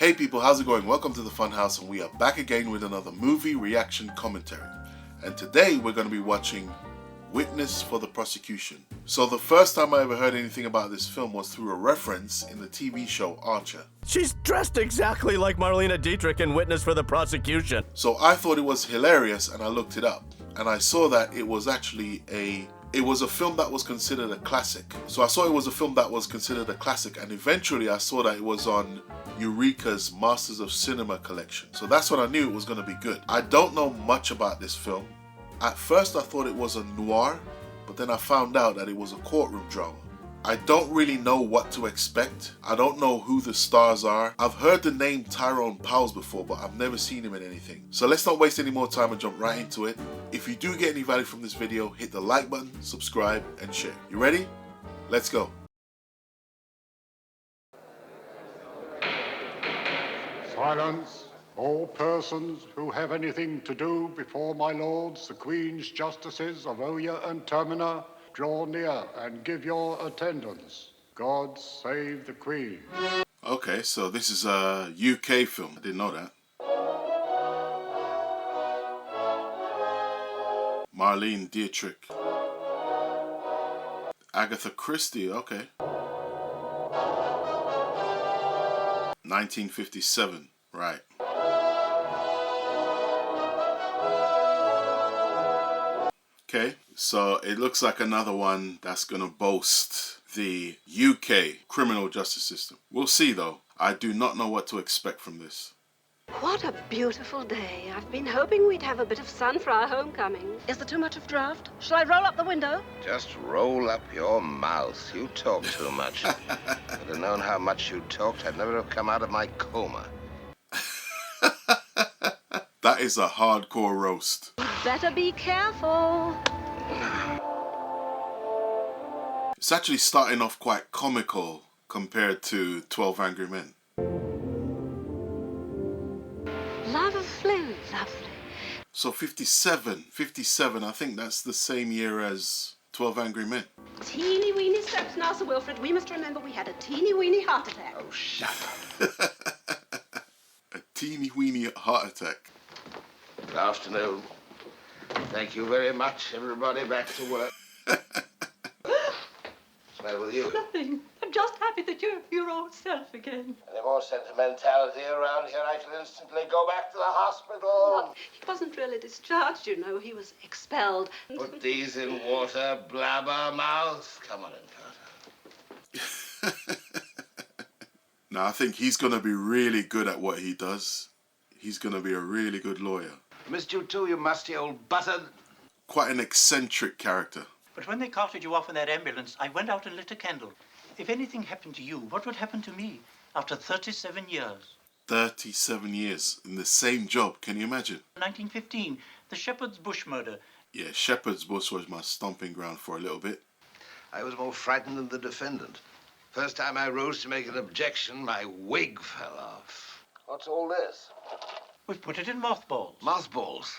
Hey people, how's it going? Welcome to the Funhouse, and we are back again with another movie reaction commentary. And today we're going to be watching Witness for the Prosecution. So the first time I ever heard anything about this film was through a reference in the TV show Archer. She's dressed exactly like Marlene Dietrich in Witness for the Prosecution. So I thought it was hilarious and I looked it up. And I saw that it was actually a film that was considered a classic. So I saw it was a film that was considered a classic, and eventually I saw that it was on Eureka's Masters of Cinema collection. So that's when I knew it was going to be good. I don't know much about this film. At first I thought it was a noir, but then I found out that it was a courtroom drama. I don't really know what to expect. I don't know who the stars are. I've heard the name Tyrone Power before, but I've never seen him in anything. So let's not waste any more time and jump right into it. If you do get any value from this video, hit the like button, subscribe, and share. You ready? Let's go. Silence, all persons who have anything to do before my lords, the Queen's Justices of Oya and Termina, draw near and give your attendance. God save the Queen. Okay, so this is a UK film. I didn't know that. Marlene Dietrich. Agatha Christie, okay. 1957, right. Okay, so it looks like another one that's gonna boast the UK criminal justice system. We'll see though. I do not know what to expect from this. What a beautiful day. I've been hoping we'd have a bit of sun for our homecoming. Is there too much of draft? Shall I roll up the window? Just roll up your mouth. You talk too much. If I'd have known how much you talked, I'd never have come out of my coma. That is a hardcore roast. You'd better be careful. It's actually starting off quite comical compared to 12 Angry Men. Lovely, lovely. So 57, I think that's the same year as 12 Angry Men. Teeny weeny steps now, Sir Wilfrid. We must remember we had a teeny weeny heart attack. Oh, shut up. A teeny weeny heart attack. Good afternoon. Thank you very much, everybody. Back to work. What's the matter with you? Nothing. I'm just happy that you're your old self again. Any more sentimentality around here, I shall instantly go back to the hospital. He wasn't really discharged, you know. He was expelled. Put these in water, blabbermouth. Come on in, Carter. Now I think he's going to be really good at what he does. He's going to be a really good lawyer. Missed you too, you musty old button. Quite an eccentric character. But when they carted you off in that ambulance, I went out and lit a candle. If anything happened to you, what would happen to me after 37 years? 37 years in the same job, can you imagine? 1915, the Shepherd's Bush murder. Yeah, Shepherd's Bush was my stomping ground for a little bit. I was more frightened than the defendant. First time I rose to make an objection, my wig fell off. What's all this? We've put it in mothballs. Mothballs.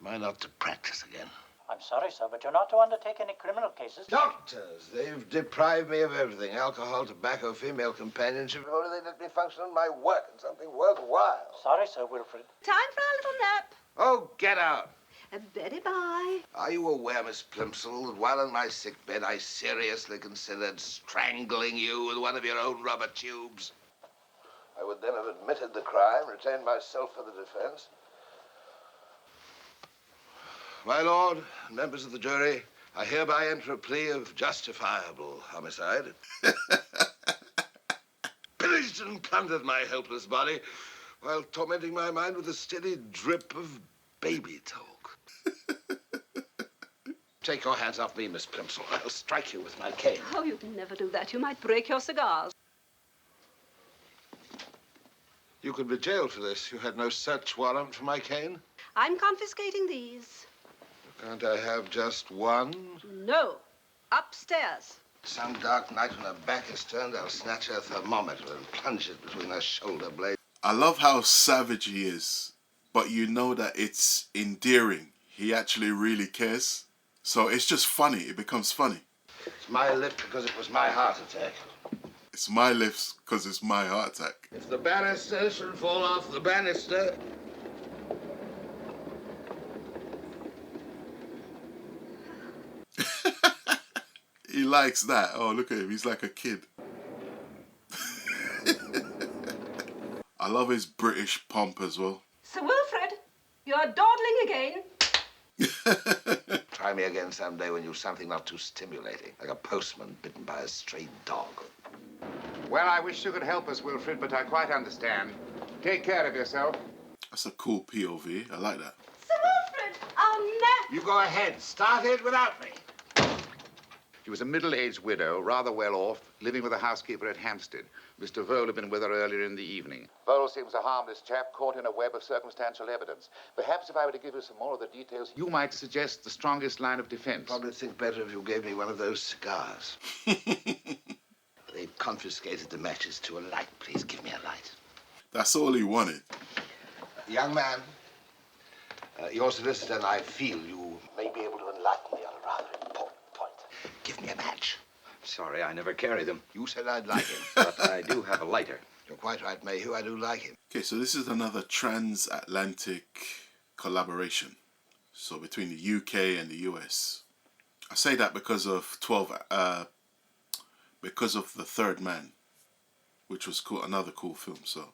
Am I not to practice again? I'm sorry, sir, but you're not to undertake any criminal cases. Doctors, they've deprived me of everything. Alcohol, tobacco, female companionship. If only they let me function on my work and something worthwhile. Sorry, Sir Wilfrid. Time for our little nap. Oh, get out. Betty, bye. Are you aware, Miss Plimsoll, that while in my sick bed I seriously considered strangling you with one of your own rubber tubes? I would then have admitted the crime, retained myself for the defense. My lord, members of the jury, I hereby enter a plea of justifiable homicide. Pillaged and plundered my helpless body while tormenting my mind with a steady drip of baby talk. Take your hands off me, Miss Plimsoll. I'll strike you with my cane. Oh, you'd never do that. You might break your cigars. You could be jailed for this. You had no search warrant for my cane. I'm confiscating these. Can't I have just one? No. Upstairs. Some dark night when her back is turned, I'll snatch her thermometer and plunge it between her shoulder blades. I love how savage he is, but you know that it's endearing. He actually really cares. So it's just funny. It becomes funny. It's my lift because it was my heart attack. It's my lifts because it's my heart attack. If the barrister should fall off the banister. He likes that. Oh, look at him. He's like a kid. I love his British pomp as well. Sir Wilfred, you're dawdling again. Try me again someday when you've something not too stimulating, like a postman bitten by a stray dog. Well, I wish you could help us, Wilfred, but I quite understand. Take care of yourself. That's a cool POV. I like that. Sir Wilfred, I'll never... You go ahead. Start it without me. She was a middle-aged widow, rather well off, living with a housekeeper at Hampstead. Mr. Vole had been with her earlier in the evening. Vole seems a harmless chap caught in a web of circumstantial evidence. Perhaps if I were to give you some more of the details, you might suggest the strongest line of defense. Probably think better if you gave me one of those cigars. They've confiscated the matches to a light. Please give me a light. That's all he wanted. Young man, your solicitor and I feel you may be able to enlighten me on a rather important point. Give me a match. Sorry, I never carry them. You said I'd like him. But I do have a lighter. You're quite right, Mayhew. I do like him. Okay, so this is another transatlantic collaboration. So between the UK and the US. I say that because of because of The Third Man, which was cool, another cool film. So,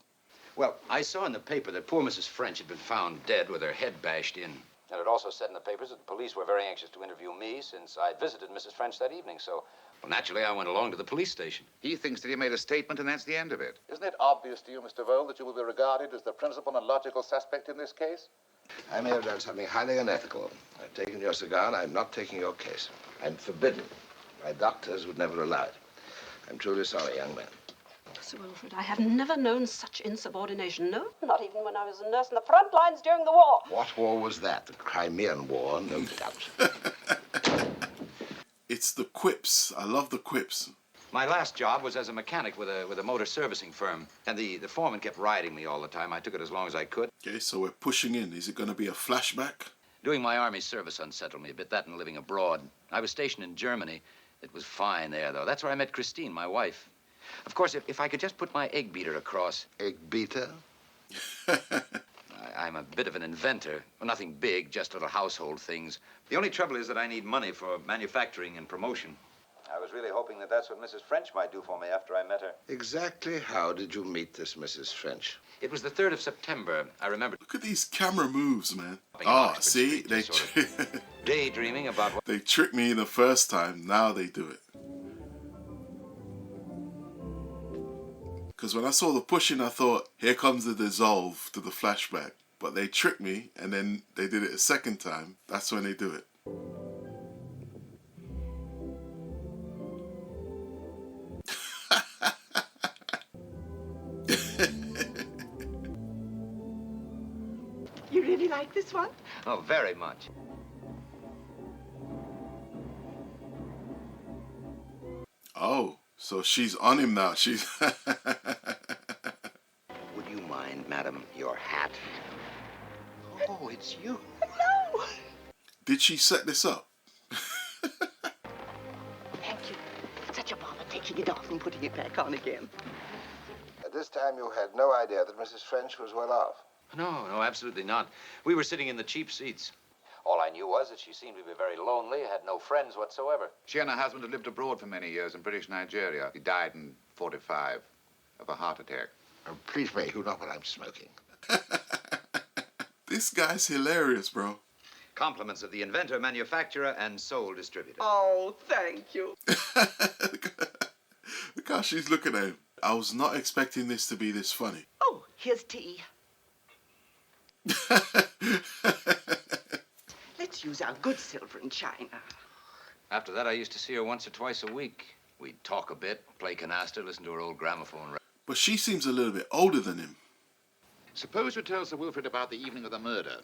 Well, I saw in the paper that poor Mrs. French had been found dead with her head bashed in. And it also said in the papers that the police were very anxious to interview me since I'd visited Mrs. French that evening. So, well, naturally, I went along to the police station. He thinks that he made a statement and that's the end of it. Isn't it obvious to you, Mr. Vole, that you will be regarded as the principal and logical suspect in this case? I may have done something highly unethical. I've taken your cigar and I'm not taking your case. I'm forbidden. My doctors would never allow it. I'm truly sorry, young man. Sir Wilfred, I have never known such insubordination. No, not even when I was a nurse in the front lines during the war. What war was that? The Crimean War, no doubt. it's the quips. I love the quips. My last job was as a mechanic with a motor servicing firm. And the foreman kept riding me all the time. I took it as long as I could. Okay, so we're pushing in. Is it going to be a flashback? Doing my army service unsettled me a bit, that and living abroad. I was stationed in Germany. It was fine there, though. That's where I met Christine, my wife. Of course, if I could just put my egg beater across. Egg beater? I'm a bit of an inventor. Well, nothing big, just little household things. The only trouble is that I need money for manufacturing and promotion. I was really hoping that that's what Mrs. French might do for me after I met her. Exactly how did you meet this Mrs. French? It was the 3rd of September. I remember. Look at these camera moves, man. Up in Ah, Oxford see? Street, They just sort of daydreaming about what. they tricked me the first time. Now they do it. Because when I saw the pushing, I thought, here comes the dissolve to the flashback. But they tricked me, and then they did it a second time. That's when they do it. You really like this one? Oh, very much. Oh, so she's on him now. She's... Would you mind, madam, your hat? Oh, it's you. No! Did she set this up? Thank you. Such a bother taking it off and putting it back on again. At this time, you had no idea that Mrs. French was well off. No, absolutely not. We were sitting in the cheap seats. All I knew was that she seemed to be very lonely, had no friends whatsoever. She and her husband had lived abroad for many years in British Nigeria. He died in 45 of a heart attack. Oh, please, Mayhew, not when I'm smoking. This guy's hilarious, bro. Compliments of the inventor, manufacturer, and sole distributor. Oh, thank you. Look how she's looking at him. I was not expecting this to be this funny. Oh, here's tea. Let's use our good silver and china. After that, I used to see her once or twice a week. We'd talk a bit, play canasta, listen to her old gramophone. But she seems a little bit older than him. Suppose you tell Sir Wilfred about the evening of the murder.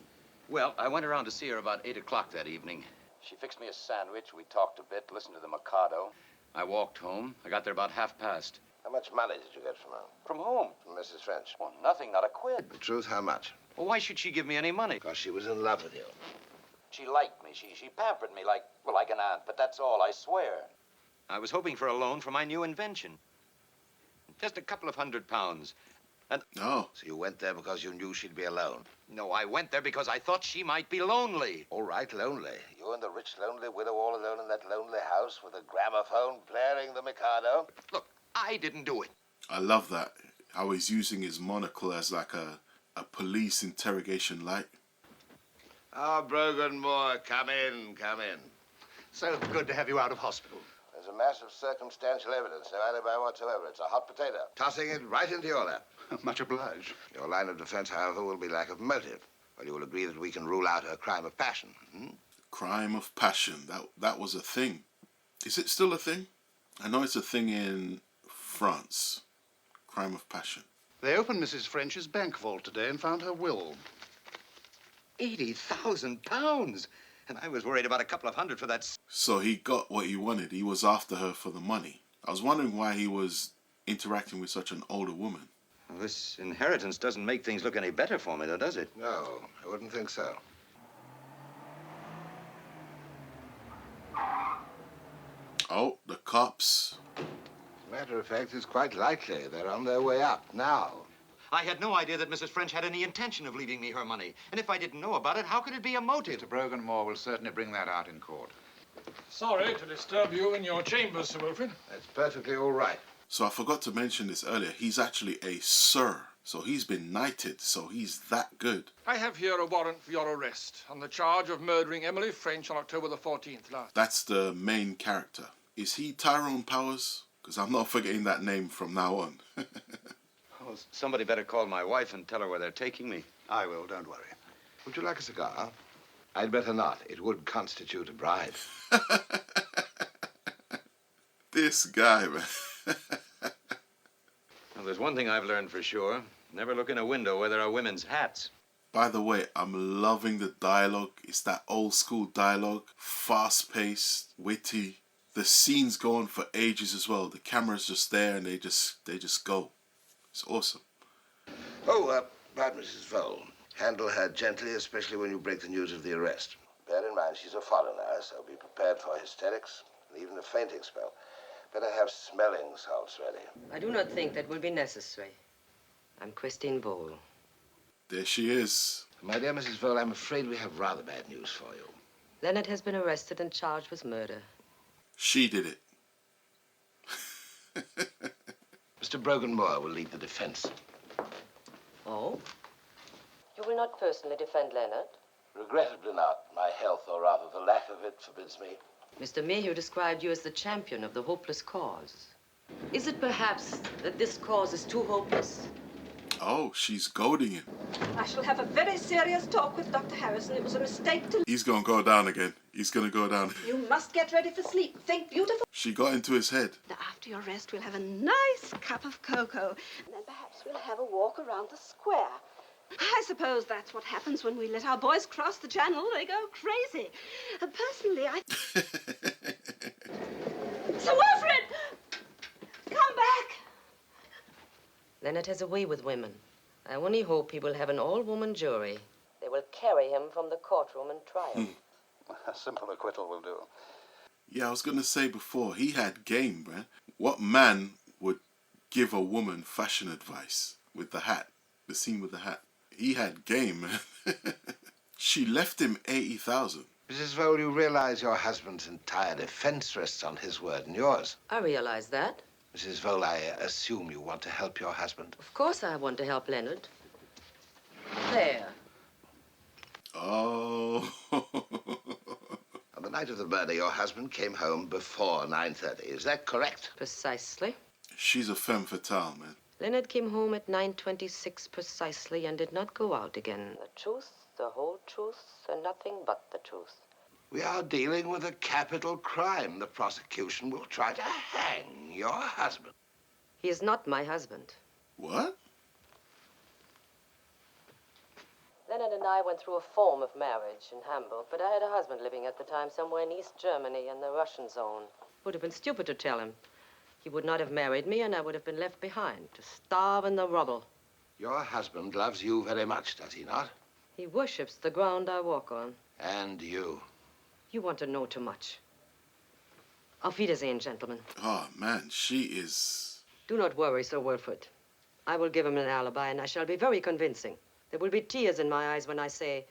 Well, I went around to see her about 8 o'clock that evening. She fixed me a sandwich. We talked a bit, listened to the Mikado. I walked home. I got there about 1:30. How much money did you get from her? From whom? From Mrs. French. Well, nothing, not a quid. The truth, how much? Well, why should she give me any money? Because she was in love with you. She liked me. She pampered me like an aunt, but that's all, I swear. I was hoping for a loan for my new invention. Just a couple of £100. And Oh. So you went there because you knew she'd be alone? no, I went there because I thought she might be lonely. All right, lonely. You and the rich, lonely widow all alone in that lonely house with a gramophone blaring the Mikado? Look, I didn't do it. I love that. How he's using his monocle as like a police interrogation light. Ah, Brogan Moore, come in, come in. So good to have you out of hospital. There's a mass of circumstantial evidence, no alibi whatsoever. It's a hot potato. Tossing it right into your lap. Much obliged. Your line of defense, however, will be lack of motive. Well, you will agree that we can rule out a crime of passion. Crime of passion. That was a thing. Is it still a thing? I know it's a thing in France. Crime of passion. They opened Mrs. French's bank vault today and found her will. £80,000. And I was worried about a couple of hundred for that. So he got what he wanted. He was after her for the money. I was wondering why he was interacting with such an older woman. Well, this inheritance doesn't make things look any better for me, though, does it? No, I wouldn't think so. Oh, the cops. Matter of fact, it's quite likely they're on their way up now. I had no idea that Mrs. French had any intention of leaving me her money. And if I didn't know about it, how could it be a motive? Mr. Brogan Moore will certainly bring that out in court. Sorry to disturb you in your chambers, Sir Wilfrid. That's perfectly all right. So I forgot to mention this earlier. He's actually a sir. So he's been knighted. So he's that good. I have here a warrant for your arrest on the charge of murdering Emily French on October the 14th last. That's the main character. Is he Tyrone Powers? Because I'm not forgetting that name from now on. Well, somebody better call my wife and tell her where they're taking me. I will, don't worry. Would you like a cigar? I'd better not. It would constitute a bribe. This guy, man. Well, there's one thing I've learned for sure. Never look in a window where there are women's hats. By the way, I'm loving the dialogue. It's that old school dialogue. Fast-paced, witty. The scene's going for ages as well. The camera's just there and they just go. It's awesome. Oh, about Mrs. Vole. Handle her gently, especially when you break the news of the arrest. Bear in mind, she's a foreigner, so be prepared for hysterics and even a fainting spell. Better have smelling salts ready. I do not think that will be necessary. I'm Christine Vole. There she is. My dear Mrs. Vole, I'm afraid we have rather bad news for you. Leonard has been arrested and charged with murder. She did it. Mr. Brogan Moore will lead the defense. Oh? You will not personally defend Leonard? Regrettably not. My health, or rather the lack of it, forbids me. Mr. Mayhew described you as the champion of the hopeless cause. Is it perhaps that this cause is too hopeless? Oh, she's goading him. I shall have a very serious talk with Dr. Harrison. It was a mistake to... He's gonna go down again. He's gonna go down. You must get ready for sleep. Think beautiful. She got into his head. Now, after your rest, we'll have a nice cup of cocoa. And then perhaps we'll have a walk around the square. I suppose that's what happens when we let our boys cross the channel. They go crazy. Personally, I... Sir Wilfrid! Come back! Leonard has a way with women. I only hope he will have an all-woman jury. They will carry him from the courtroom and try him. A simple acquittal will do. Yeah, I was gonna say before, he had game, man. What man would give a woman fashion advice with the hat? The scene with the hat. He had game, man. She left him 80,000. Mrs. Vole, you realize your husband's entire defense rests on his word and yours. I realize that. Mrs. Vole, I assume you want to help your husband. Of course I want to help Leonard. There. Oh. On the night of the murder, your husband came home before 9:30. Is that correct? Precisely. She's a femme fatale, man. Leonard came home at 9:26 precisely and did not go out again. The truth, the whole truth, and nothing but the truth. We are dealing with a capital crime. The prosecution will try to hang your husband. He is not my husband. What? Leonard and I went through a form of marriage in Hamburg, but I had a husband living at the time somewhere in East Germany in the Russian zone. Would have been stupid to tell him. He would not have married me, and I would have been left behind to starve in the rubble. Your husband loves you very much, does he not? He worships the ground I walk on. And you. You want to know too much. Auf Wiedersehen, gentlemen. Oh, man, she is Do not worry, Sir Wilfrid. I will give him an alibi, and I shall be very convincing. There will be tears in my eyes when I say,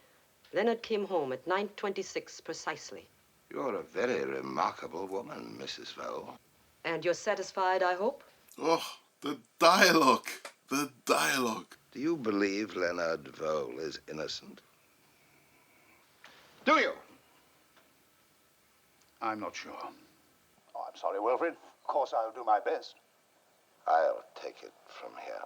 Leonard came home at 9:26 precisely. You're a very remarkable woman, Mrs. Vole. And you're satisfied, I hope? Oh, the dialogue. The dialogue. Do you believe Leonard Vole is innocent? Do you? I'm not sure. Oh, I'm sorry, Wilfrid. Of course, I'll do my best. I'll take it from here.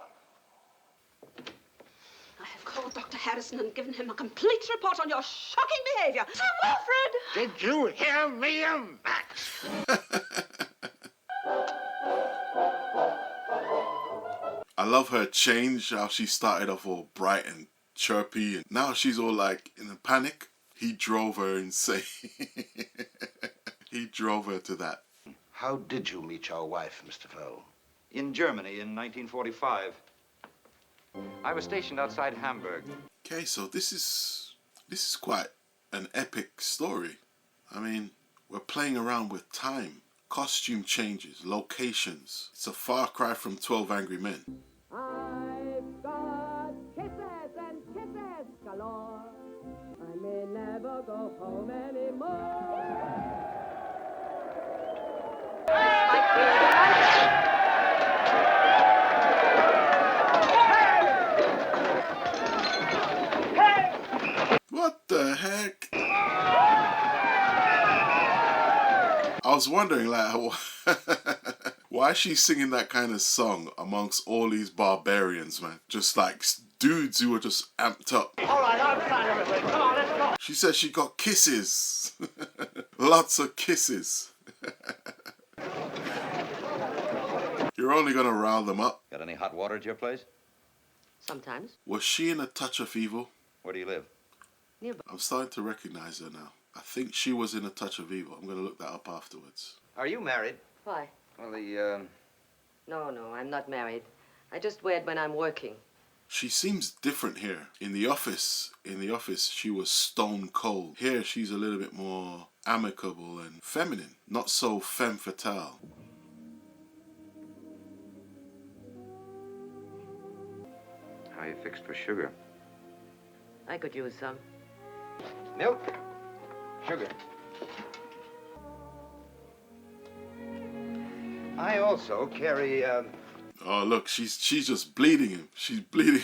I have called Dr. Harrison and given him a complete report on your shocking behavior. Sir Wilfrid! Did you hear me, Max? I love her change, how she started off all bright and chirpy, and now she's all like in a panic. He drove her insane. He drove her to that. How did you meet your wife, Mr. Vole? In Germany in 1945. I was stationed outside Hamburg. Okay, so this is quite an epic story. I mean, we're playing around with time, costume changes, locations. It's a far cry from 12 Angry Men. I've got kisses and kisses galore. I may never go home anymore. What the heck? I was wondering, like, why is she singing that kind of song amongst all these barbarians, man? Just like dudes who are just amped up. All right, I'm fine, everybody. Come on, let's go. She said she got kisses. Lots of kisses. You're only gonna rile them up. Got any hot water at your place? Sometimes. Was she in A Touch of Evil? Where do you live? Nearby. I'm starting to recognize her now. I think she was in A Touch of Evil. I'm gonna look that up afterwards. Are you married? Why? Well, No, I'm not married. I just wed when I'm working. She seems different here. In the office, she was stone cold. Here, she's a little bit more amicable and feminine. Not so femme fatale. How you fixed for sugar? I could use some. Milk? Sugar? I also carry, Oh, look, she's just bleeding him. She's bleeding.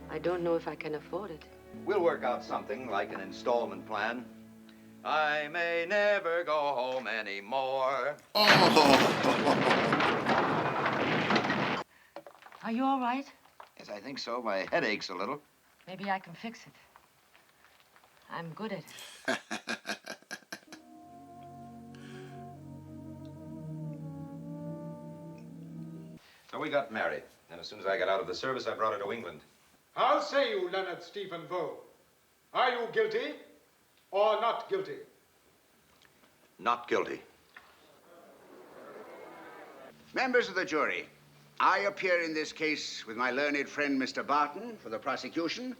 I don't know if I can afford it. We'll work out something like an installment plan. I may never go home anymore. Are you all right? Yes, I think so. My head aches a little. Maybe I can fix it. I'm good at it. So we got married. And as soon as I got out of the service, I brought her to England. How say you, Leonard Stephen Vole? Are you guilty or not guilty? Not guilty. Members of the jury, I appear in this case with my learned friend, Mr. Barton, for the prosecution,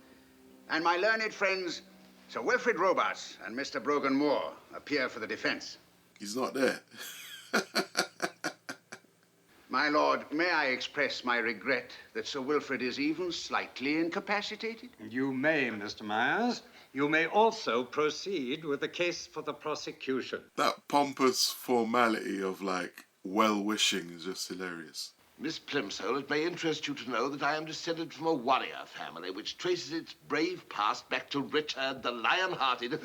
and my learned friends, Sir Wilfrid Robarts and Mr. Brogan Moore, appear for the defense. He's not there. My lord, may I express my regret that Sir Wilfrid is even slightly incapacitated? You may, Mr. Myers. You may also proceed with the case for the prosecution. That pompous formality of, like, well-wishing is just hilarious. Miss Plimsoll, it may interest you to know that I am descended from a warrior family which traces its brave past back to Richard the Lion-Hearted.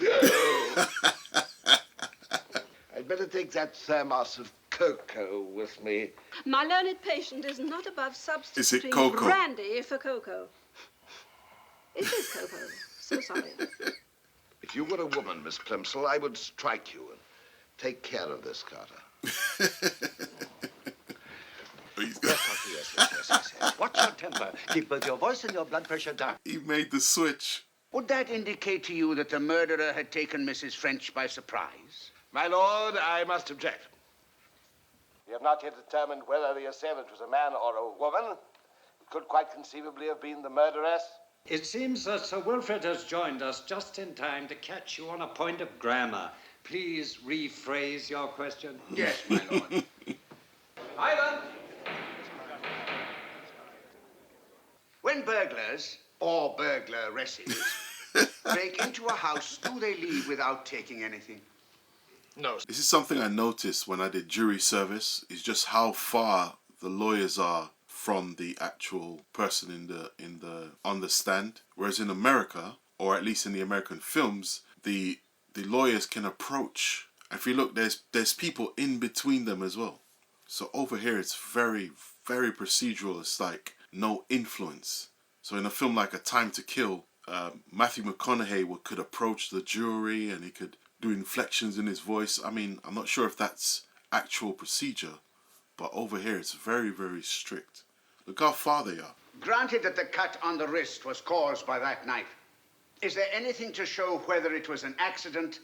I'd better take that thermos of cocoa with me. My learned patient is not above Is it substituting cocoa? brandy for cocoa. It is cocoa. So sorry. If you were a woman, Miss Plimsoll, I would strike you and take care of this, Carter. Yes. Watch your temper. Keep both your voice and your blood pressure down. He made the switch. Would that indicate to you that the murderer had taken Mrs. French by surprise? My lord, I must object. We have not yet determined whether the assailant was a man or a woman. It could quite conceivably have been the murderess. It seems that Sir Wilfrid has joined us just in time to catch you on a point of grammar. Please rephrase your question. Yes, my lord. Ivan! When burglars, or burglaresses, break into a house, do they leave without taking anything? No. This is something I noticed when I did jury service, is just how far the lawyers are from the actual person on the stand. Whereas in America, or at least in the American films, the lawyers can approach. If you look, there's people in between them as well. So over here it's very, very procedural. It's like no influence. So in a film like A Time to Kill, Matthew McConaughey could approach the jury and he could do inflections in his voice. I mean, I'm not sure if that's actual procedure, but over here it's very, very strict. Look how far they are. Granted that the cut on the wrist was caused by that knife, is there anything to show whether it was an accident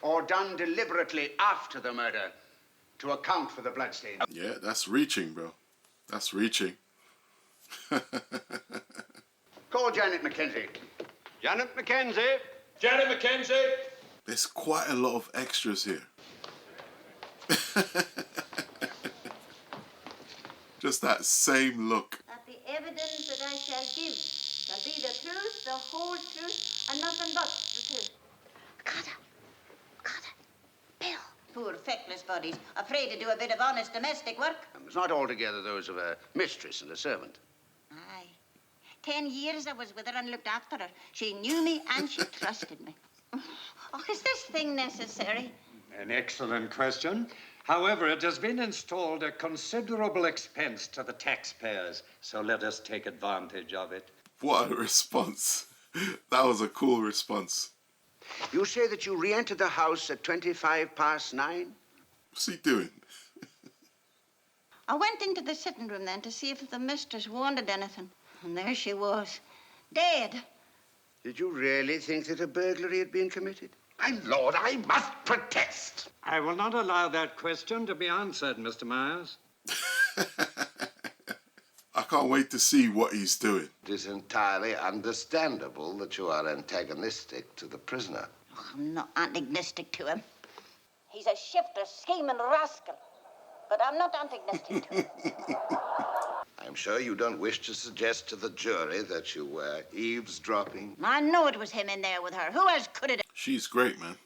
or done deliberately after the murder to account for the bloodstain? Yeah, that's reaching, bro. That's reaching. Call Janet Mackenzie. Janet Mackenzie. Janet Mackenzie. There's quite a lot of extras here. Just that same look. That the evidence that I shall give shall be the truth, the whole truth, and nothing but the truth. Carter. Bill. Poor feckless bodies, afraid to do a bit of honest domestic work. It's not altogether those of a mistress and a servant. Aye. 10 years I was with her and looked after her. She knew me and she trusted me. Oh, is this thing necessary? An excellent question. However, it has been installed at considerable expense to the taxpayers, so let us take advantage of it. What a response. That was a cool response. You say that you re-entered the house at 9:25. What's he doing? I went into the sitting room then to see if the mistress wanted anything. And there she was, dead. Did you really think that a burglary had been committed? My lord, I must protest. I will not allow that question to be answered, Mr. Myers. I can't wait to see what he's doing. It is entirely understandable that you are antagonistic to the prisoner. Oh, I'm not antagonistic to him. He's a shifter, scheming rascal. But I'm not antagonistic to him. I'm sure you don't wish to suggest to the jury that you were eavesdropping. I know it was him in there with her. Who else could it? She's great, man.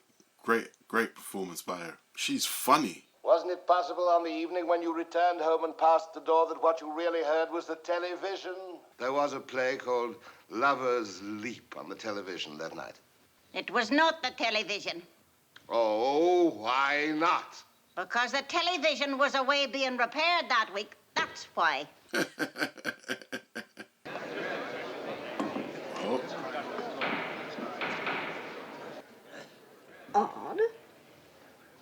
Great performance by her. She's funny. Wasn't it possible on the evening when you returned home and passed the door that what you really heard was the television? There was a play called Lover's Leap on the television that night. It was not the television. Oh, why not? Because the television was away being repaired that week. That's why. Oh. Odd.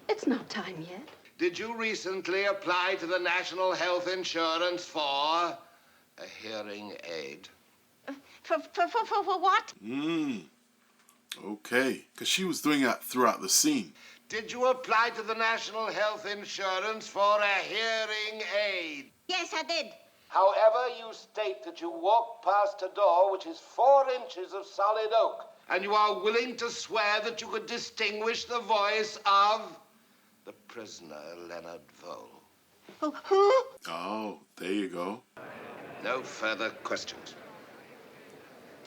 It's not time yet. Did you recently apply to the National Health Insurance for a hearing aid? For what? Okay. Because she was doing that throughout the scene. Did you apply to the National Health Insurance for a hearing aid? Yes, I did. However, you state that you walked past a door which is 4 inches of solid oak, and you are willing to swear that you could distinguish the voice of the prisoner, Leonard Vole. Who? Oh, there you go. No further questions.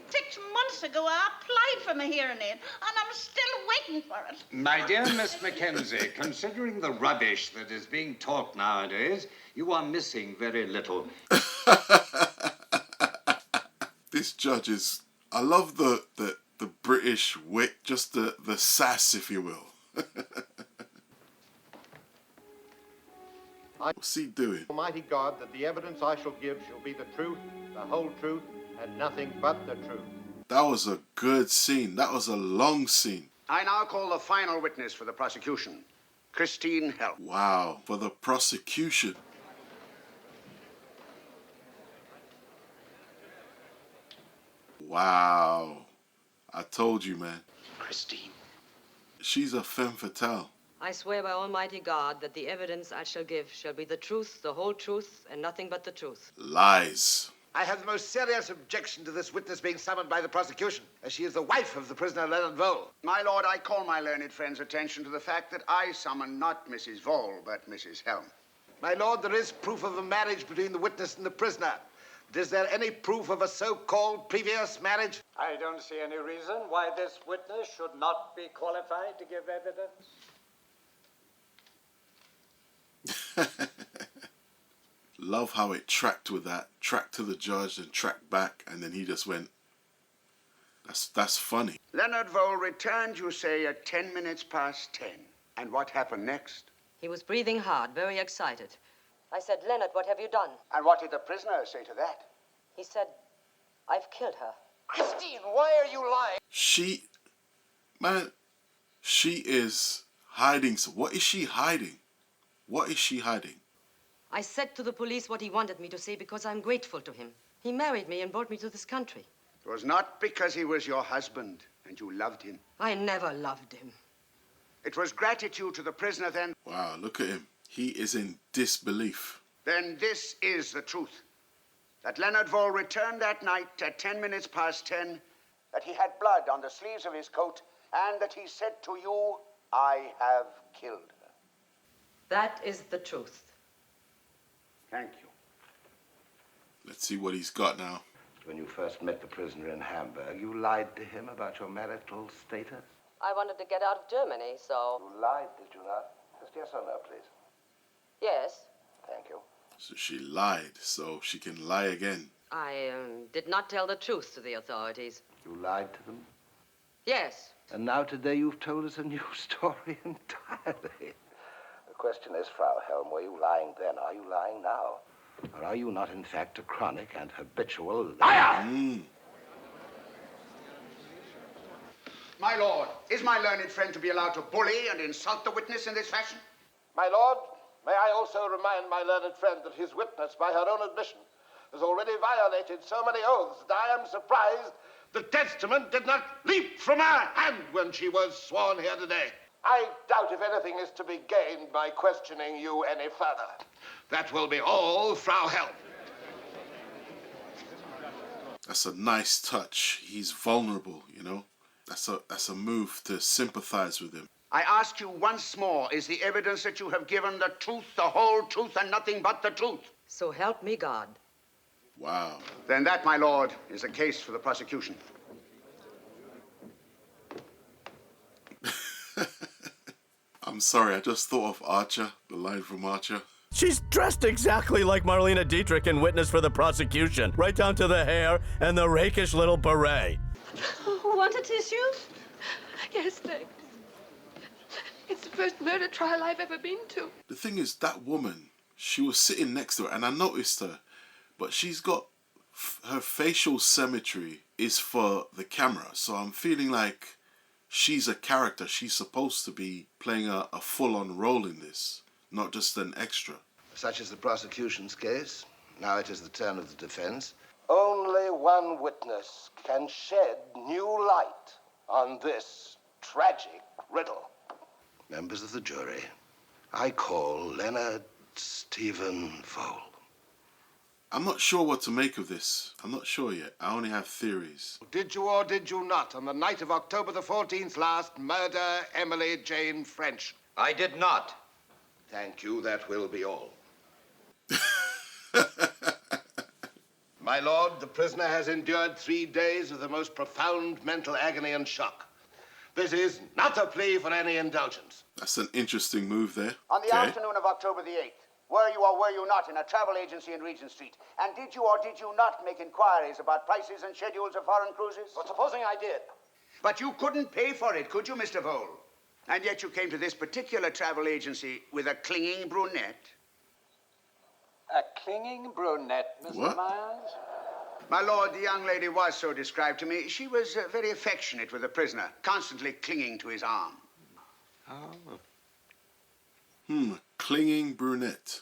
6 months ago, I applied for my hearing aid, and I'm still waiting for it. My dear Miss Mackenzie, considering the rubbish that is being taught nowadays, you are missing very little. This judge is... I love the British wit, just the sass, if you will. What's he doing? Almighty God, that the evidence I shall give shall be the truth, the whole truth, and nothing but the truth. That was a good scene. That was a long scene. I now call the final witness for the prosecution, Christine Help. Wow, for the prosecution. Wow. I told you, man. Christine. She's a femme fatale. I swear by Almighty God that the evidence I shall give shall be the truth, the whole truth, and nothing but the truth. Lies. I have the most serious objection to this witness being summoned by the prosecution, as she is the wife of the prisoner, Leonard Vole. My lord, I call my learned friend's attention to the fact that I summon not Mrs. Vole, but Mrs. Helm. My lord, there is proof of a marriage between the witness and the prisoner. But is there any proof of a so-called previous marriage? I don't see any reason why this witness should not be qualified to give evidence. Love how it tracked with that. Tracked to the judge and tracked back, and then he just went. That's funny. Leonard Vole returned, you say, at 10 minutes past 10. And what happened next? He was breathing hard, very excited. I said, Leonard, what have you done? And what did the prisoner say to that? He said, I've killed her. Christine, why are you lying? She is hiding. So what is she hiding? What is she hiding? I said to the police what he wanted me to say because I'm grateful to him. He married me and brought me to this country. It was not because he was your husband and you loved him. I never loved him. It was gratitude to the prisoner then. Wow, look at him. He is in disbelief. Then this is the truth. That Leonard Vole returned that night at 10 minutes past 10, that he had blood on the sleeves of his coat, and that he said to you, I have killed her. That is the truth. Thank you. Let's see what he's got now. When you first met the prisoner in Hamburg, you lied to him about your marital status? I wanted to get out of Germany, so... You lied, did you not? Just yes or no, please. Yes. Thank you. So she lied, so she can lie again. I did not tell the truth to the authorities. You lied to them? Yes. And now today you've told us a new story entirely. The question is, Frau Helm, were you lying then? Are you lying now? Or are you not, in fact, a chronic and habitual liar? My lord, is my learned friend to be allowed to bully and insult the witness in this fashion? My lord, may I also remind my learned friend that his witness, by her own admission, has already violated so many oaths that I am surprised the testament did not leap from her hand when she was sworn here today. I doubt if anything is to be gained by questioning you any further. That will be all, Frau Helm. That's a nice touch. He's vulnerable, you know. That's a move to sympathize with him. I ask you once more, is the evidence that you have given the truth, the whole truth, and nothing but the truth? So help me God. Wow. Then that, my lord, is a case for the prosecution. I'm sorry, I just thought of Archer, the line from Archer. She's dressed exactly like Marlene Dietrich in Witness for the Prosecution, right down to the hair and the rakish little beret. Want a tissue? Yes, thanks. It's the first murder trial I've ever been to. The thing is, that woman, she was sitting next to her, and I noticed her, but she's got her facial symmetry is for the camera, so I'm feeling like she's a character. She's supposed to be playing a full-on role in this, not just an extra. Such is the prosecution's case. Now it is the turn of the defense. Only one witness can shed new light on this tragic riddle. Members of the jury, I call Leonard Stephen Vole. I'm not sure what to make of this. I'm not sure yet. I only have theories. Did you or did you not, on the night of October the 14th last, murder Emily Jane French? I did not. Thank you. That will be all. My lord, the prisoner has endured 3 days of the most profound mental agony and shock. This is not a plea for any indulgence. That's an interesting move there. On the afternoon of October the 8th, were you or were you not in a travel agency in Regent Street? And did you or did you not make inquiries about prices and schedules of foreign cruises? Well, supposing I did. But you couldn't pay for it, could you, Mr. Vole? And yet you came to this particular travel agency with a clinging brunette. A clinging brunette, Mr. What? Myers? My lord, the young lady was so described to me. She was very affectionate with the prisoner, constantly clinging to his arm. Clinging brunette.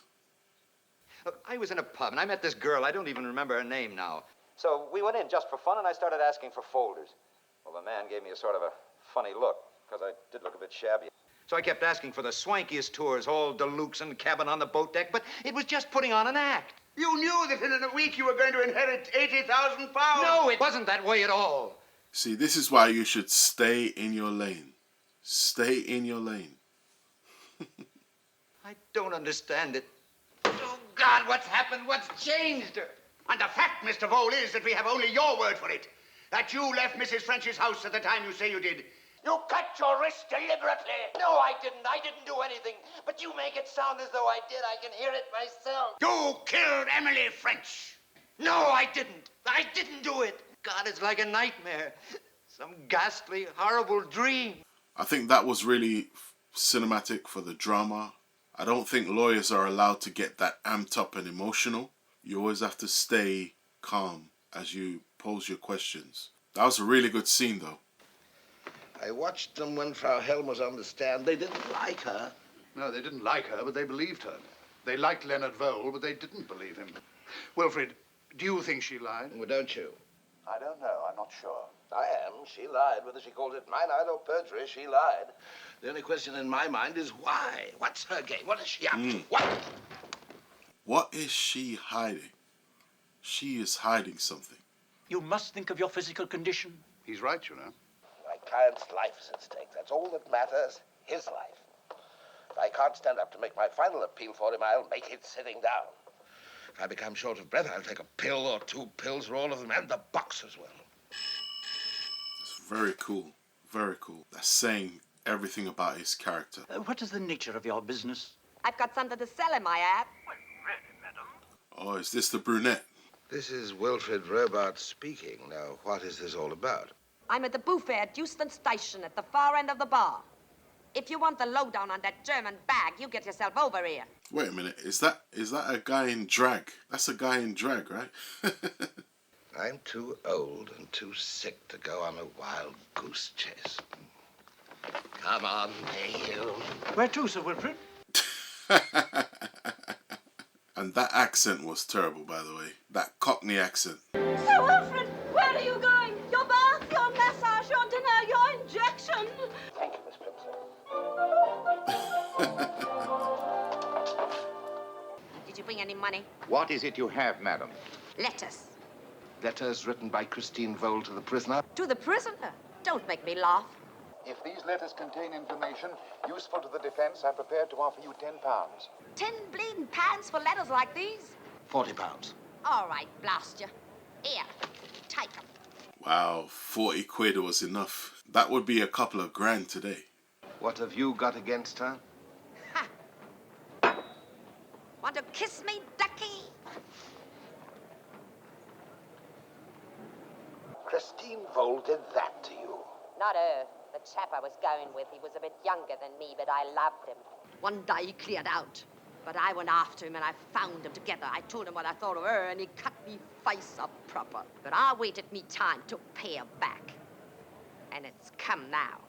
Look, I was in a pub and I met this girl. I don't even remember her name now. So we went in just for fun and I started asking for folders. Well, the man gave me a sort of a funny look because I did look a bit shabby. So I kept asking for the swankiest tours, all deluxe and cabin on the boat deck, but it was just putting on an act. You knew that in a week you were going to inherit £80,000. No, it wasn't that way at all. See, this is why you should stay in your lane. Stay in your lane. I don't understand it. God, what's happened? What's changed? And the fact, Mr. Vole, is that we have only your word for it. That you left Mrs. French's house at the time you say you did. You cut your wrist deliberately. No, I didn't. I didn't do anything. But you make it sound as though I did. I can hear it myself. You killed Emily French. No, I didn't. I didn't do it. God, it's like a nightmare. Some ghastly, horrible dream. I think that was really cinematic for the drama. I don't think lawyers are allowed to get that amped up and emotional. You always have to stay calm as you pose your questions. That was a really good scene, though. I watched them when Frau Helm was on the stand. They didn't like her. No, they didn't like her, but they believed her. They liked Leonard Vole, but they didn't believe him. Wilfred, do you think she lied? Well, don't you? I don't know. I'm not sure. I am. She lied. Whether she called it mine or perjury, she lied. The only question in my mind is why? What's her game? What is she up to? What is she hiding? She is hiding something. You must think of your physical condition. He's right, you know. My client's life is at stake. That's all that matters. His life. If I can't stand up to make my final appeal for him, I'll make it sitting down. If I become short of breath, I'll take a pill or 2 pills or all of them, and the box as well. It's very cool. Very cool. That's saying everything about his character. What is the nature of your business? I've got something to sell him, I have. Oh, is this the brunette? This is Wilfred Robart speaking. Now, what is this all about? I'm at the buffet at Euston Station at the far end of the bar. If you want the lowdown on that German bag, you get yourself over here. Wait a minute. Is that a guy in drag? That's a guy in drag, right? I'm too old and too sick to go on a wild goose chase. Come on, Neil. Where to, Sir Wilfred? And that accent was terrible, by the way. That Cockney accent. Sir Wilfred, where are you going? Your bath, your massage, your dinner, your injection. Thank you, Miss Plimsoll. Did you bring any money? What is it you have, madam? Letters. Letters written by Christine Vole to the prisoner. To the prisoner? Don't make me laugh. If these letters contain information useful to the defense, I'm prepared to offer you £10. 10 bleeding pounds for letters like these? £40. All right, blast you. Here, take them. Wow, 40 quid was enough. That would be a couple of grand today. What have you got against her? Ha! Want to kiss me, ducky? Christine Vole did that to you. Not her. The chap I was going with, he was a bit younger than me, but I loved him. One day he cleared out, but I went after him and I found them together. I told him what I thought of her and he cut me face up proper. But I waited me time to pay her back. And it's come now.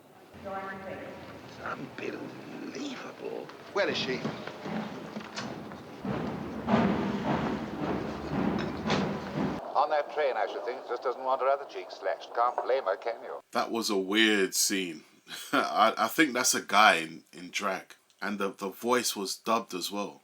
Unbelievable. Where is she? On that train, I should think. Just doesn't want her other cheek slashed. Can't blame her, can you? That was a weird scene. I think that's a guy in drag. And the voice was dubbed as well.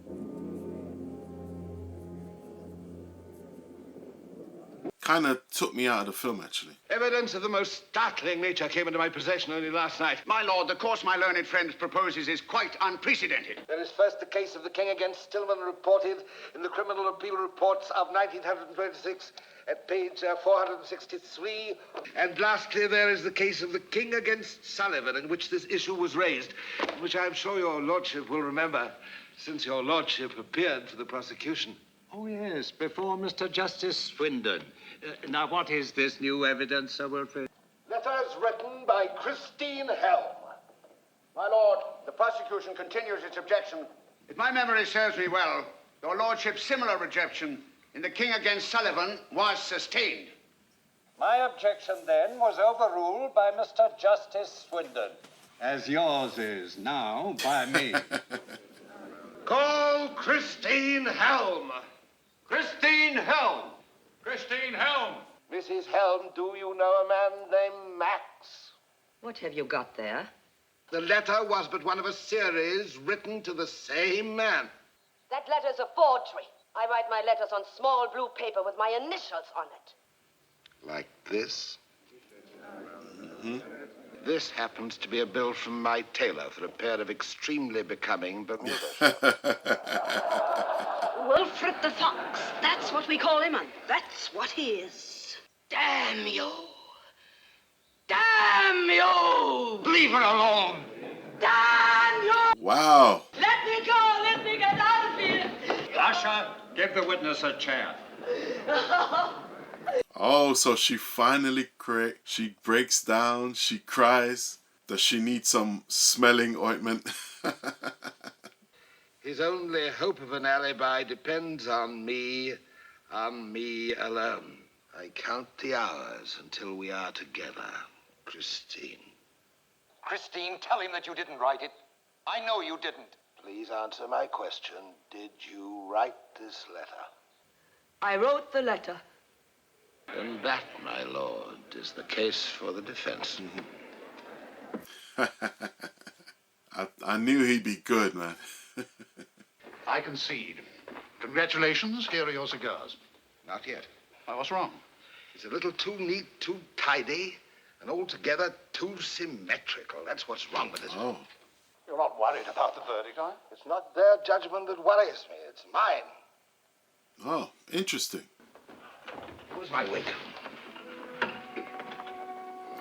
Kind of took me out of the film, actually. Evidence of the most startling nature came into my possession only last night. My lord, the course my learned friend proposes is quite unprecedented. There is first the case of the King against Stillman reported in the Criminal Appeal Reports of 1926 at page 463. And lastly, there is the case of the King against Sullivan, in which this issue was raised, which I'm sure your lordship will remember, since your lordship appeared for the prosecution. Oh, yes, before Mr. Justice Swindon. Now, what is this new evidence, Sir Wilfred? Letters written by Christine Helm. My lord, the prosecution continues its objection. If my memory serves me well, your lordship's similar objection in the King against Sullivan was sustained. My objection, then, was overruled by Mr. Justice Swindon, as yours is now by me. Call Christine Helm. Christine Helm. Christine Helm. Mrs. Helm, do you know a man named Max? What have you got there? The letter was but one of a series written to the same man. That letter's a forgery. I write my letters on small blue paper with my initials on it. Like this? Mm-hmm. This happens to be a bill from my tailor for a pair of extremely becoming Bermuda shorts. Wilfred the Fox. That's what we call him, and that's what he is. Damn you. Damn you! Leave her alone! Damn you! Wow. Let me go! Let me get out of here! Usher, give the witness a chair. Oh, so she finally she breaks down, she cries. Does she need some smelling ointment? His only hope of an alibi depends on me alone. I count the hours until we are together, Christine. Christine, tell him that you didn't write it. I know you didn't. Please answer my question. Did you write this letter? I wrote the letter. And that, my lord, is the case for the defense. I knew he'd be good, man. I concede. Congratulations, here are your cigars. Not yet. Why, what's wrong? It's a little too neat, too tidy, and altogether too symmetrical. That's what's wrong with it. Oh. You're not worried about the verdict, are you? It's not their judgment that worries me. It's mine. Oh, interesting. Who's my wig?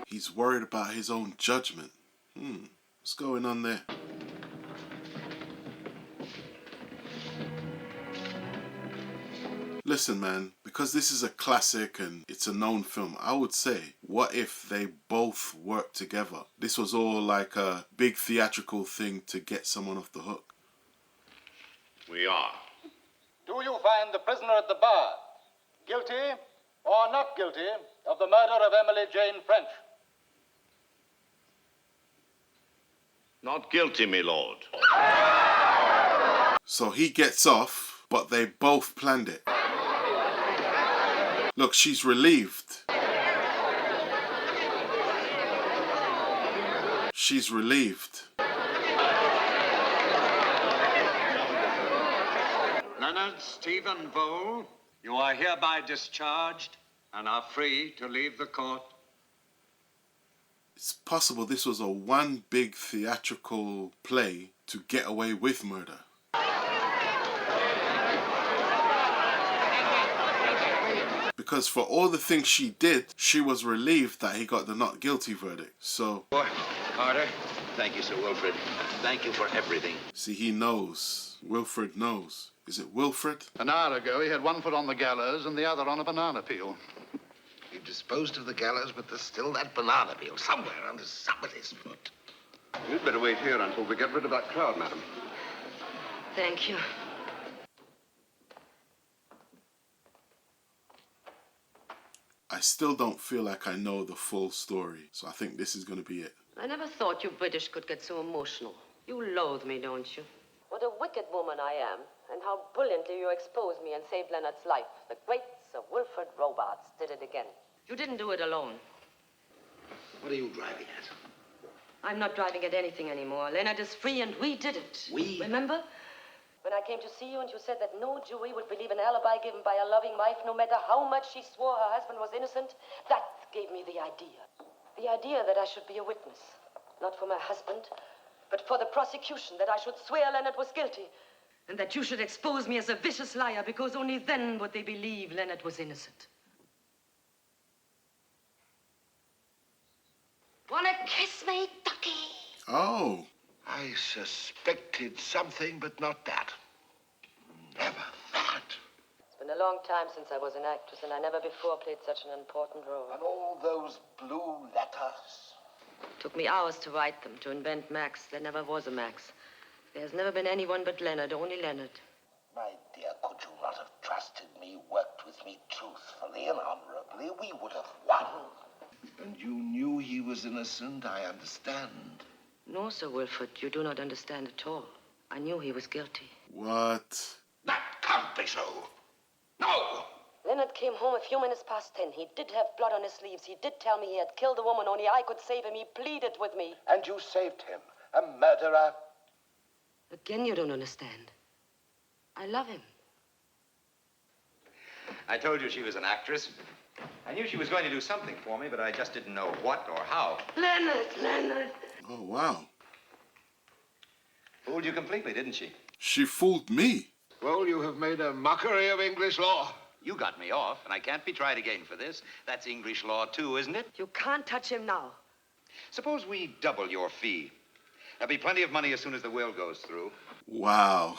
He's worried about his own judgment. What's going on there? Listen, man, because this is a classic and it's a known film, I would say, what if they both worked together? This was all like a big theatrical thing to get someone off the hook. We are. Do you find the prisoner at the bar guilty or not guilty of the murder of Emily Jane French? Not guilty, my lord. So he gets off, but they both planned it. Look, she's relieved. She's relieved. Leonard Stephen Vole, you are hereby discharged and are free to leave the court. It's possible this was a one big theatrical play to get away with murder. Because for all the things she did, she was relieved that he got the not guilty verdict. So... Carter, thank you, Sir Wilfred. Thank you for everything. See, he knows. Wilfred knows. Is it Wilfred? An hour ago, he had one foot on the gallows and the other on a banana peel. You disposed of the gallows, but there's still that banana peel somewhere under somebody's foot. You'd better wait here until we get rid of that crowd, madam. Thank you. I still don't feel like I know the full story, so I think this is going to be it. I never thought you British could get so emotional. You loathe me, don't you? What a wicked woman I am, and how brilliantly you exposed me and saved Leonard's life. The great Sir Wilfred Robarts did it again. You didn't do it alone. What are you driving at? I'm not driving at anything anymore. Leonard is free and we did it. We? Remember? When I came to see you and you said that no jury would believe an alibi given by a loving wife, no matter how much she swore her husband was innocent, that gave me the idea. The idea that I should be a witness. Not for my husband, but for the prosecution, that I should swear Leonard was guilty. And that you should expose me as a vicious liar, because only then would they believe Leonard was innocent. Wanna kiss me, ducky? Oh. I suspected something, but not that. Never that. It's been a long time since I was an actress, and I never before played such an important role. And all those blue letters. Took me hours to write them, to invent Max. There never was a Max. There's never been anyone but Leonard, only Leonard. My dear, could you not have trusted me, worked with me truthfully and honorably? We would have won. And you knew he was innocent, I understand. No, Sir Wilfred, you do not understand at all. I knew he was guilty. What? That can't be so. No! Leonard came home a few minutes past 10. He did have blood on his sleeves. He did tell me he had killed a woman, only I could save him. He pleaded with me. And you saved him, a murderer. Again, you don't understand. I love him. I told you she was an actress. I knew she was going to do something for me, but I just didn't know what or how. Leonard! Oh, wow. Fooled you completely, didn't she? She fooled me. Well, you have made a mockery of English law. You got me off, and I can't be tried again for this. That's English law, too, isn't it? You can't touch him now. Suppose we double your fee. There'll be plenty of money as soon as the will goes through. Wow.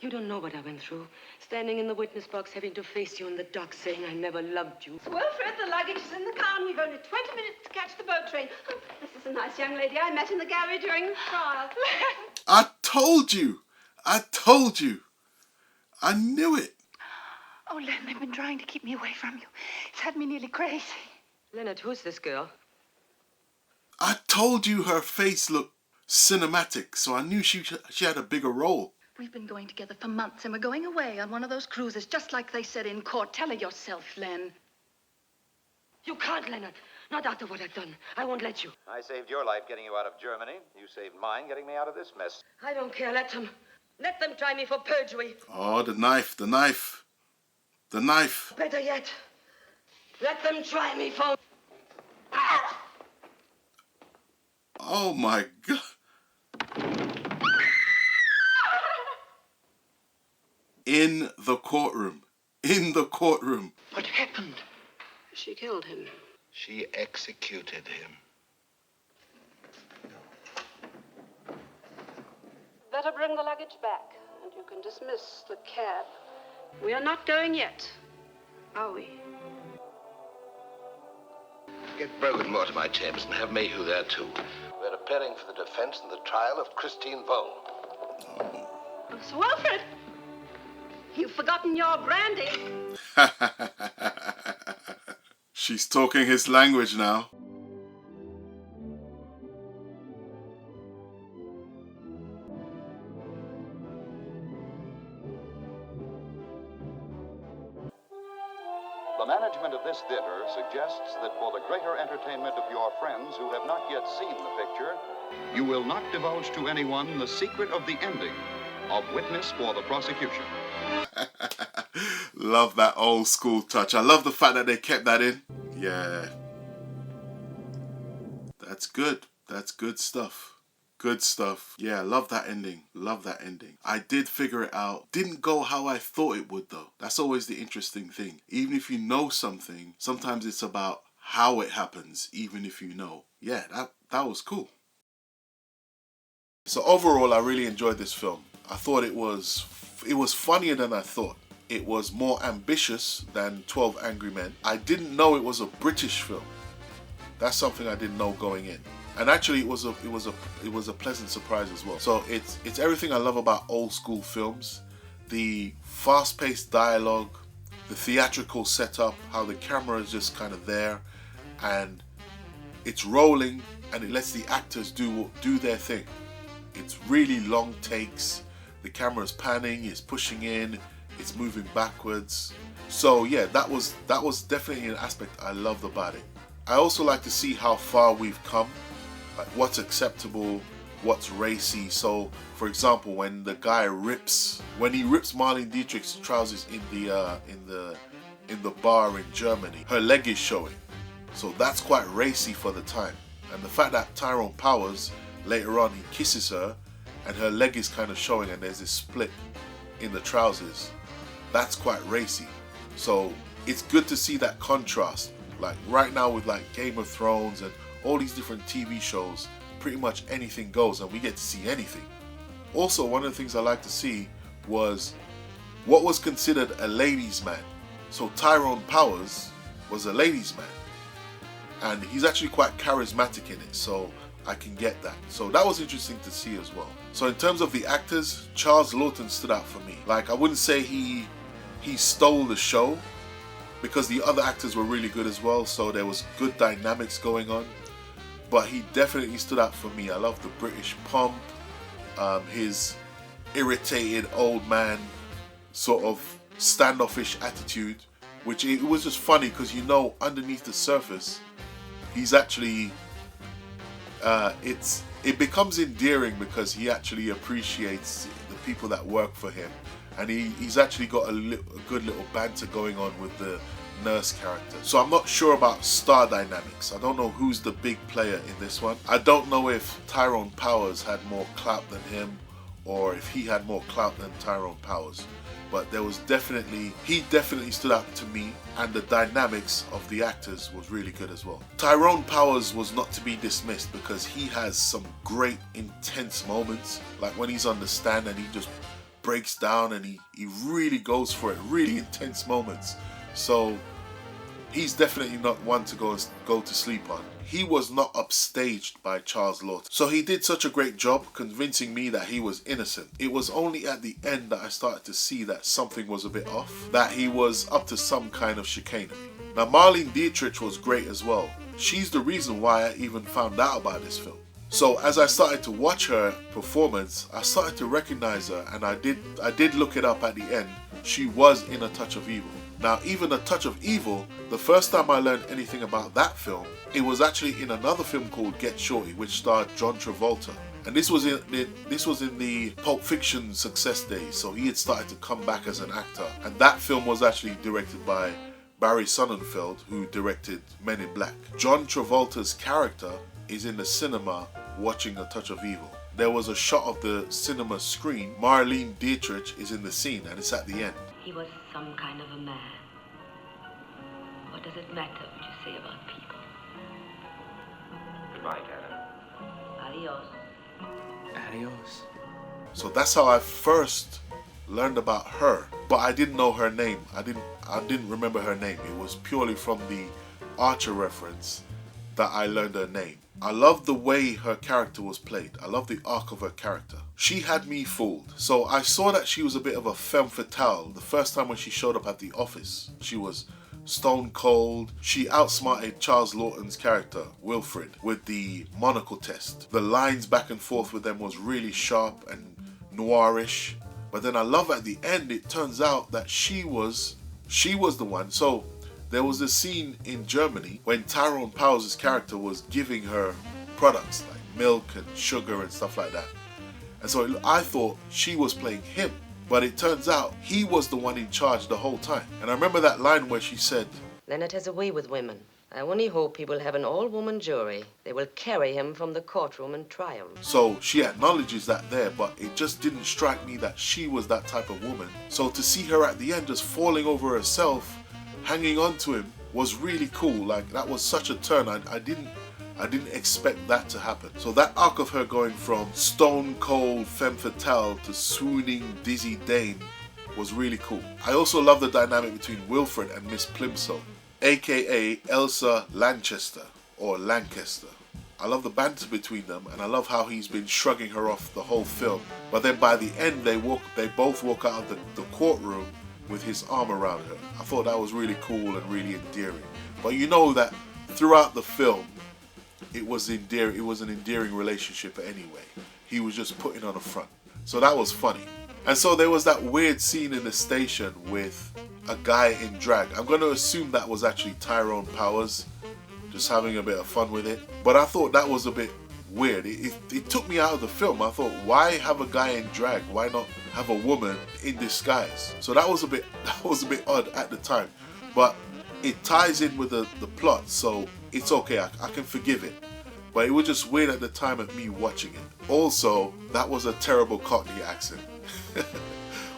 You don't know what I went through. Standing in the witness box, having to face you in the dock, saying I never loved you. Wilfred, the luggage is in the car, and we've only 20 minutes to catch the boat train. Oh, this is a nice young lady I met in the gallery during the trial. I told you. I told you. I knew it. Oh, Len, they've been trying to keep me away from you. It's had me nearly crazy. Leonard, who's this girl? I told you her face looked cinematic, so I knew she had a bigger role. We've been going together for months, and we're going away on one of those cruises, just like they said in court. Tell her yourself, Len. You can't, Leonard. Not after what I've done. I won't let you. I saved your life getting you out of Germany. You saved mine getting me out of this mess. I don't care. Let them. Let them try me for perjury. Oh, the knife, the knife. The knife. Better yet, let them try me for... Oh, my God. In the courtroom. In the courtroom. What happened? She killed him. She executed him. Better bring the luggage back, and you can dismiss the cab. We are not going yet, are we? Get Brogan Moore to my chambers and have Mayhew there, too. We're preparing for the defense and the trial of Christine Vole. Oh, Sir Wilfred, you've forgotten your brandy. She's talking his language now. The management of this theater suggests that for the greater entertainment of your friends who have not yet seen the picture, you will not divulge to anyone the secret of the ending of Witness for the Prosecution. Love that old school touch. I love the fact that they kept that in. Yeah. That's good. That's good stuff. Good stuff. Yeah, love that ending. Love that ending. I did figure it out. Didn't go how I thought it would, though. That's always the interesting thing. Even if you know something, sometimes it's about how it happens, even if you know. Yeah, that was cool. So overall, I really enjoyed this film. I thought it was funnier than I thought. It was more ambitious than 12 Angry Men. I didn't know it was a British film. That's something I didn't know going in. And actually, it was a pleasant surprise as well. So it's everything I love about old school films: the fast-paced dialogue, the theatrical setup, how the camera is just kind of there, and it's rolling, and it lets the actors do their thing. It's really long takes. The camera's panning, it's pushing in, it's moving backwards. So yeah, that was definitely an aspect I loved about it. I also like to see how far we've come. Like what's acceptable, what's racy. So, for example, when the guy rips Marlene Dietrich's trousers in the bar in Germany, her leg is showing. So that's quite racy for the time. And the fact that Tyrone Powers later on he kisses her and her leg is kind of showing and there's this split in the trousers, that's quite racy. So it's good to see that contrast. Like right now with like Game of Thrones and all these different TV shows, pretty much anything goes and we get to see anything. Also, one of the things I like to see was what was considered a ladies' man. So Tyrone Powers was a ladies' man. And he's actually quite charismatic in it, so I can get that. So that was interesting to see as well. So in terms of the actors, Charles Laughton stood out for me. Like I wouldn't say he stole the show, because the other actors were really good as well, so there was good dynamics going on. But he definitely stood out for me. I love the British pomp, his irritated old man sort of standoffish attitude, which it was just funny because you know underneath the surface he's actually it becomes endearing because he actually appreciates the people that work for him, and he's actually got a good little banter going on with the nurse character. So I'm not sure about star dynamics. I don't know who's the big player in this one. I don't know if Tyrone Powers had more clout than him, or if he had more clout than Tyrone Powers. But he definitely stood out to me, and the dynamics of the actors was really good as well. Tyrone Powers was not to be dismissed because he has some great intense moments, like when he's on the stand and he just breaks down and he really goes for it, really intense moments. So he's definitely not one to go to sleep on. He was not upstaged by Charles Laughton. So he did such a great job convincing me that he was innocent. It was only at the end that I started to see that something was a bit off, that he was up to some kind of chicanery. Now Marlene Dietrich was great as well. She's the reason why I even found out about this film. So as I started to watch her performance, I started to recognize her, and I did look it up at the end. She was in A Touch of Evil. Now, even A Touch of Evil, the first time I learned anything about that film, it was actually in another film called Get Shorty, which starred John Travolta. And this was in the Pulp Fiction success days, so he had started to come back as an actor. And that film was actually directed by Barry Sonnenfeld, who directed Men in Black. John Travolta's character is in the cinema watching A Touch of Evil. There was a shot of the cinema screen. Marlene Dietrich is in the scene, and it's at the end. He was some kind of a man. What does it matter what you say about people? Goodbye, Cannon. Adios. Adios. So that's how I first learned about her, but I didn't know her name. I didn't remember her name. It was purely from the Archer reference that I learned her name. I love the way her character was played. I love the arc of her character. She had me fooled. So I saw that she was a bit of a femme fatale the first time when she showed up at the office. She was stone cold. She outsmarted Charles Laughton's character, Wilfred, with the monocle test. The lines back and forth with them was really sharp and noirish. But then I love at the end, it turns out that she was the one. So there was a scene in Germany when Tyrone Power's character was giving her products like milk and sugar and stuff like that. And so I thought she was playing him. But it turns out he was the one in charge the whole time. And I remember that line where she said, Leonard has a way with women. I only hope he will have an all-woman jury. They will carry him from the courtroom and try him. So she acknowledges that there, but it just didn't strike me that she was that type of woman. So to see her at the end just falling over herself, hanging on to him, was really cool. Like, that was such a turn. I didn't expect that to happen. So that arc of her going from stone cold femme fatale to swooning dizzy dame was really cool. I also love the dynamic between Wilfred and Miss Plimsoll, aka Elsa Lanchester or Lancaster. I love the banter between them, and I love how he's been shrugging her off the whole film. But then by the end, they both walk out of the courtroom with his arm around her. I thought that was really cool and really endearing. But you know that throughout the film, it was endearing. It was an endearing relationship anyway. He was just putting on a front. So that was funny. And so there was that weird scene in the station with a guy in drag. I'm going to assume that was actually Tyrone Powers, just having a bit of fun with it. But I thought that was a bit weird. It took me out of the film. I thought, why have a guy in drag? Why not have a woman in disguise? So that was a bit odd at the time. But it ties in with the plot, so it's okay. I can forgive it. But it was just weird at the time of me watching it. Also, that was a terrible Cockney accent.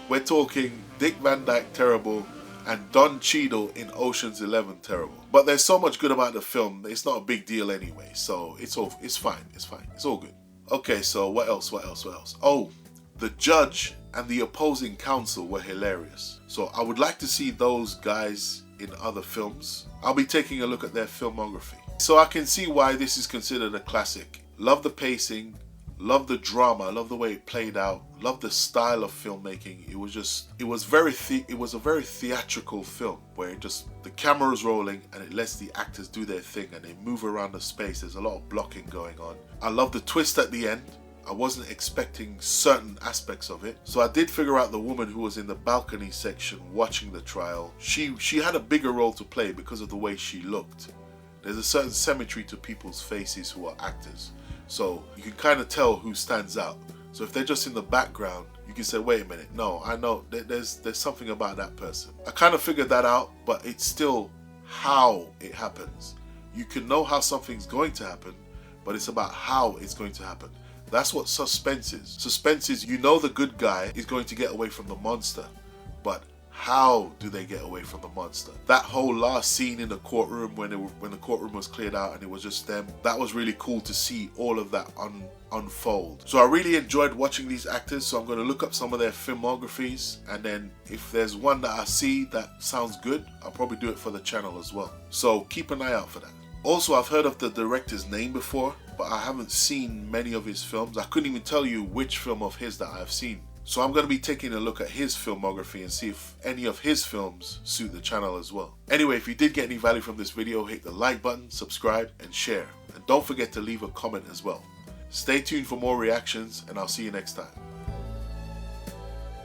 We're talking Dick Van Dyke terrible and Don Cheadle in Ocean's 11 terrible. But there's so much good about the film, it's not a big deal anyway. So it's fine. It's all good. Okay, so what else? Oh, the judge and the opposing counsel were hilarious. So I would like to see those guys in other films. I'll be taking a look at their filmography. So I can see why this is considered a classic. Love the pacing, love the drama, love the way it played out, love the style of filmmaking. It was a very theatrical film where the camera's rolling and it lets the actors do their thing and they move around the space. There's a lot of blocking going on. I love the twist at the end. I wasn't expecting certain aspects of it. So I did figure out the woman who was in the balcony section watching the trial. She had a bigger role to play because of the way she looked. There's a certain symmetry to people's faces who are actors. So you can kind of tell who stands out. So if they're just in the background, you can say, wait a minute, no, I know there's something about that person. I kind of figured that out, but it's still how it happens. You can know how something's going to happen, but it's about how it's going to happen. That's what suspense is. Suspense is, you know the good guy is going to get away from the monster, but how do they get away from the monster? That whole last scene in the courtroom when the courtroom was cleared out and it was just them, that was really cool to see all of that unfold. So I really enjoyed watching these actors, so I'm going to look up some of their filmographies, and then if there's one that I see that sounds good, I'll probably do it for the channel as well. So keep an eye out for that. Also, I've heard of the director's name before, but I haven't seen many of his films. I couldn't even tell you which film of his that I've seen. So I'm going to be taking a look at his filmography and see if any of his films suit the channel as well. Anyway, if you did get any value from this video, hit the like button, subscribe and share. And don't forget to leave a comment as well. Stay tuned for more reactions, and I'll see you next time.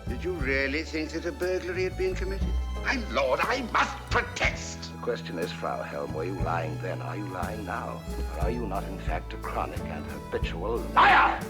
Did you really think that a burglary had been committed? My lord, I must protest. The question is, Frau Helm, were you lying then? Are you lying now? Or are you not in fact a chronic and habitual liar?